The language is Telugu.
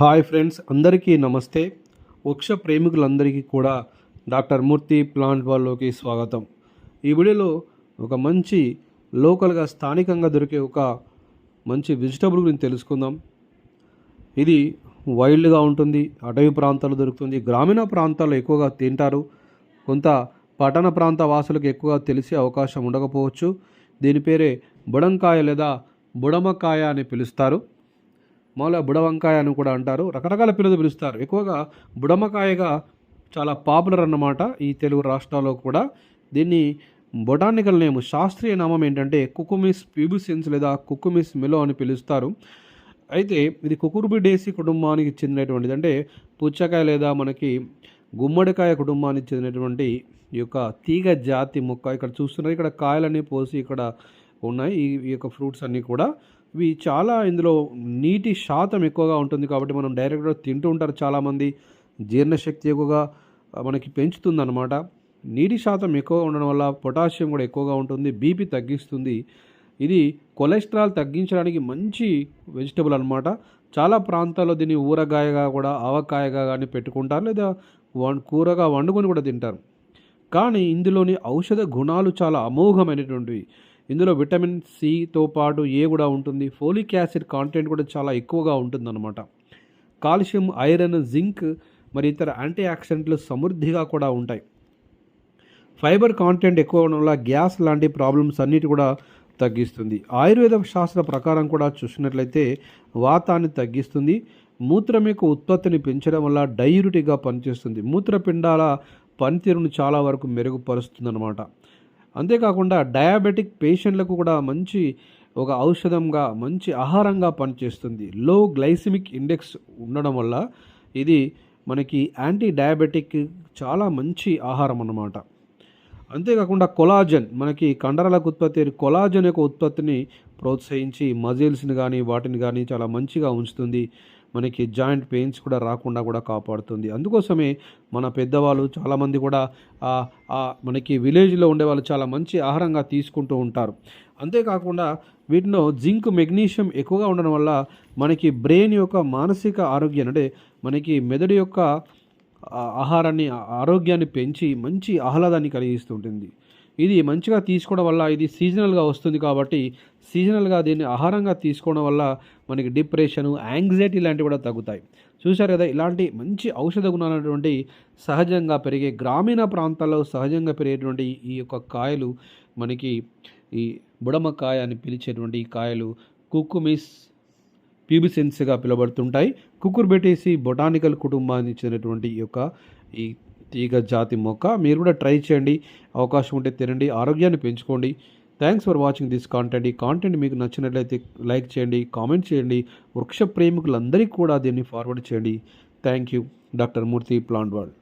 హాయ్ ఫ్రెండ్స్, అందరికీ నమస్తే. వృక్ష ప్రేమికులందరికీ కూడా డాక్టర్ మూర్తి ప్లాంట్ వాళ్ళలోకి స్వాగతం. ఈ వీడియోలో ఒక మంచి లోకల్గా స్థానికంగా దొరికే ఒక మంచి వెజిటబుల్ గురించి తెలుసుకుందాం. ఇది వైల్డ్గా ఉంటుంది, అటవీ ప్రాంతాల్లో దొరుకుతుంది, గ్రామీణ ప్రాంతాల్లో ఎక్కువగా తింటారు. కొంత పట్టణ ప్రాంత వాసులకు ఎక్కువగా తెలిసే అవకాశం ఉండకపోవచ్చు. దీని పేరే బుడంకాయ లేదా బుడమకాయ అని పిలుస్తారు. మామూలుగా బుడవంకాయ అని కూడా అంటారు, రకరకాల పేర్లతో పిలుస్తారు. ఎక్కువగా బుడమకాయగా చాలా పాపులర్ అన్నమాట ఈ తెలుగు రాష్ట్రాల్లో కూడా. దీన్ని బొటానికల్ నేమ్, శాస్త్రీయ నామం ఏంటంటే కుకుమిస్ ప్యూబిసెన్స్ లేదా కుకుమిస్ మెలో అని పిలుస్తారు. అయితే ఇది కుకుర్బిడేసి కుటుంబానికి చెందినటువంటిది. అంటే పుచ్చకాయ లేదా మనకి గుమ్మడికాయ కుటుంబానికి చెందినటువంటి ఈ యొక్క తీగ జాతి మొక్క. ఇక్కడ చూస్తున్నారు, ఇక్కడ కాయలన్నీ పోసి ఇక్కడ ఉన్నాయి. ఈ యొక్క ఫ్రూట్స్ అన్నీ కూడా ఇవి చాలా, ఇందులో నీటి శాతం ఎక్కువగా ఉంటుంది కాబట్టి మనం డైరెక్ట్గా తింటూ ఉంటారు చాలామంది. జీర్ణశక్తి ఎక్కువగా మనకి పెంచుతుందన్నమాట. నీటి శాతం ఎక్కువగా ఉండడం వల్ల పొటాషియం కూడా ఎక్కువగా ఉంటుంది, బీపీ తగ్గిస్తుంది. ఇది కొలెస్ట్రాల్ తగ్గించడానికి మంచి వెజిటబుల్ అనమాట. చాలా ప్రాంతాల్లో దీన్ని ఊరగాయగా కూడా, ఆవకాయగా కానీ పెట్టుకుంటారు, లేదా కూరగా వండుకొని కూడా తింటారు. కానీ ఇందులోని ఔషధ గుణాలు చాలా అమోఘమైనటువంటివి. ఇందులో విటమిన్ సితో పాటు ఏ కూడా ఉంటుంది. ఫోలిక్ యాసిడ్ కాంటెంట్ కూడా చాలా ఎక్కువగా ఉంటుందన్నమాట. కాల్షియం, ఐరన్, జింక్ మరి ఇతర యాంటీ ఆక్సిడెంట్లు సమృద్ధిగా కూడా ఉంటాయి. ఫైబర్ కాంటెంట్ ఎక్కువ ఉండడం వల్ల గ్యాస్ లాంటి ప్రాబ్లమ్స్ అన్నిటి కూడా తగ్గిస్తుంది. ఆయుర్వేద శాస్త్ర ప్రకారం కూడా చూసినట్లయితే వాతాన్ని తగ్గిస్తుంది. మూత్రం యొక్క ఉత్పత్తిని పెంచడం వల్ల డైయూరిటిక్గా పనిచేస్తుంది. మూత్రపిండాల పనితీరును చాలా వరకు మెరుగుపరుస్తుంది అన్నమాట. అంతేకాకుండా డయాబెటిక్ పేషెంట్లకు కూడా మంచి ఒక ఔషధంగా, మంచి ఆహారంగా పనిచేస్తుంది. లో గ్లైసిమిక్ ఇండెక్స్ ఉండడం వల్ల ఇది మనకి యాంటీ డయాబెటిక్ చాలా మంచి ఆహారం అన్నమాట. అంతేకాకుండా కొలాజన్, మనకి కండరాలకు ఉత్పత్తి కొలాజన్ యొక్క ఉత్పత్తిని ప్రోత్సహించి మజిల్స్ని కానీ వాటిని కానీ చాలా మంచిగా ఉంచుతుంది. మనకి జాయింట్ పెయిన్స్ కూడా రాకుండా కూడా కాపాడుతుంది. అందుకోసమే మన పెద్దవాళ్ళు చాలామంది కూడా మనకి విలేజ్లో ఉండేవాళ్ళు చాలా మంచి ఆహారంగా తీసుకుంటూ ఉంటారు. అంతేకాకుండా వీటిలో జింక్, మెగ్నీషియం ఎక్కువగా ఉండడం వల్ల మనకి బ్రెయిన్ యొక్క మానసిక ఆరోగ్యం, అంటే మనకి మెదడు యొక్క ఆరోగ్యాన్ని పెంచి మంచి ఆహ్లాదాన్ని కలిగిస్తుంటుంది. ఇది మంచిగా తీసుకోవడం వల్ల ఇది సీజనల్గా వస్తుంది కాబట్టి సీజనల్గా దీన్ని ఆహారంగా తీసుకోవడం వల్ల మనకి డిప్రెషను, యాంగ్జైటీ లాంటివి కూడా తగ్గుతాయి. చూశారు కదా, ఇలాంటి మంచి ఔషధ గుణాలైనటువంటి సహజంగా పెరిగే గ్రామీణ ప్రాంతాల్లో సహజంగా పెరిగేటువంటి ఈ యొక్క కాయలు మనకి ఈ బుడమకాయ అని పిలిచేటువంటి ఈ కాయలు కుకుమిస్ ప్యూబిసెన్స్గా పిలువబడుతుంటాయి. కుకుర్బిటేసి బొటానికల్ కుటుంబానికి చెందినటువంటి ఈ తీగ జాతి మొక్క. మీరు కూడా ట్రై చేయండి, అవకాశం ఉంటే తినండి, ఆరోగ్యాన్ని పెంచుకోండి. Thanks for watching this content. ఈ కాంటెంట్ మీకు నచ్చినట్లయితే లైక్ చేయండి, కామెంట్ చేయండి. వృక్ష ప్రేమికులందరికీ కూడా దీన్ని ఫార్వర్డ్ చేయండి. Thank you. Doctor Murthy, plant world.